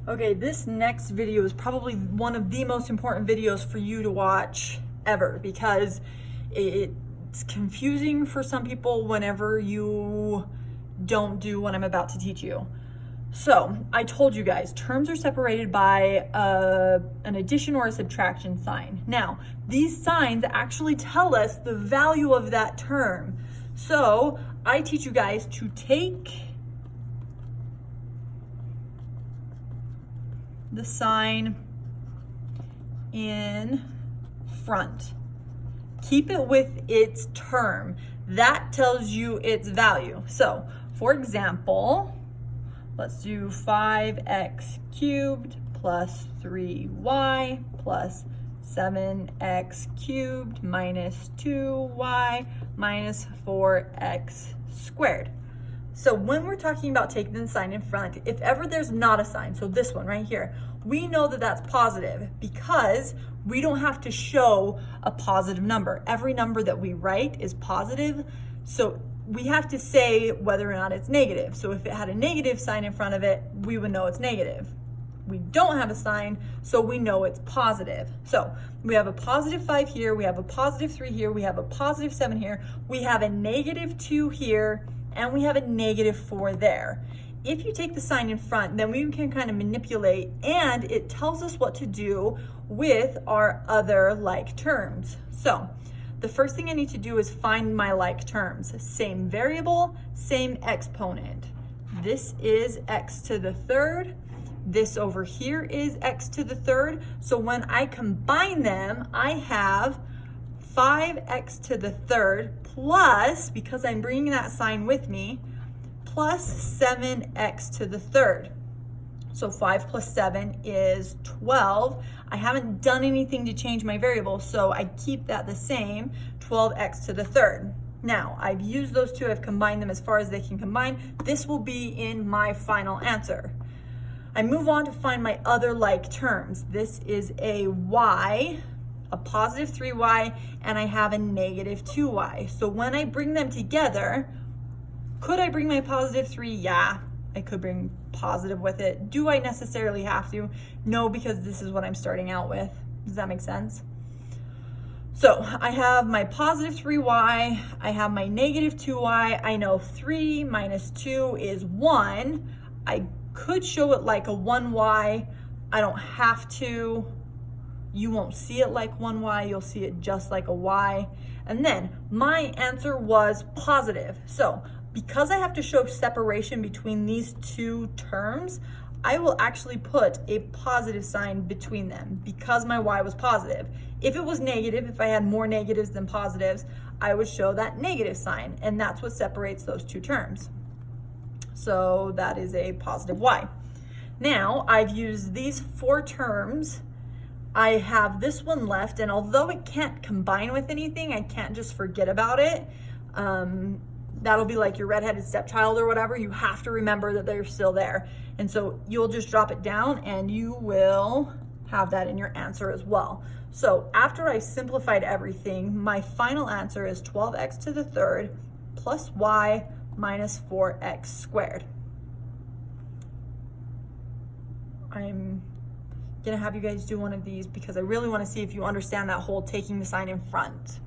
Okay, this next video is probably one of the most important videos for you to watch ever because it's confusing for some people whenever you don't do what I'm about to teach you. So I told you guys, terms are separated by an addition or a subtraction sign. Now, these signs actually tell us the value of that term. So I teach you guys to take the sign in front. Keep it with its term. That tells you its value. So, for example, let's do 5x cubed plus 3y plus 7x cubed minus 2y minus 4x squared. So when we're talking about taking the sign in front, if ever there's not a sign, so this one right here, we know that that's positive because we don't have to show a positive number. Every number that we write is positive, so we have to say whether or not it's negative. So if it had a negative sign in front of it, we would know it's negative. We don't have a sign, so we know it's positive. So we have a positive 5 here, we have a positive 3 here, we have a positive 7 here, we have a negative 2 here, and we have a negative 4 there. If you take the sign in front, then we can kind of manipulate, and it tells us what to do with our other like terms. So the first thing I need to do is find my like terms. Same variable, same exponent. This is x to the third. This over here is x to the third. So when I combine them, I have 5x to the third plus, because I'm bringing that sign with me, plus 7x to the third. So 5 plus 7 is 12. I haven't done anything to change my variable, so I keep that the same, 12x to the third. Now, I've used those two, I've combined them as far as they can combine. This will be in my final answer. I move on to find my other like terms. This is a y, a positive 3y, and I have a negative 2y. So when I bring them together, could I bring my positive 3? Yeah, I could bring positive with it. Do I necessarily have to? No, because this is what I'm starting out with. Does that make sense? So I have my positive 3y, I have my negative 2y. I know 3 minus 2 is 1. I could show it like a 1y. I don't have to. You won't see it like 1y, you'll see it just like a y. And then my answer was positive. So because I have to show separation between these two terms, I will actually put a positive sign between them because my y was positive. If it was negative, if I had more negatives than positives, I would show that negative sign, and that's what separates those two terms. So that is a positive y. Now I've used these 4 terms. I have this one left, and although it can't combine with anything, I can't just forget about it. That'll be like your redheaded stepchild or whatever. You have to remember that they're still there. And so you'll just drop it down and you will have that in your answer as well. So after I simplified everything, my final answer is 12x to the third plus y minus 4x squared. I'm gonna have you guys do one of these because I really want to see if you understand that whole taking the sign in front.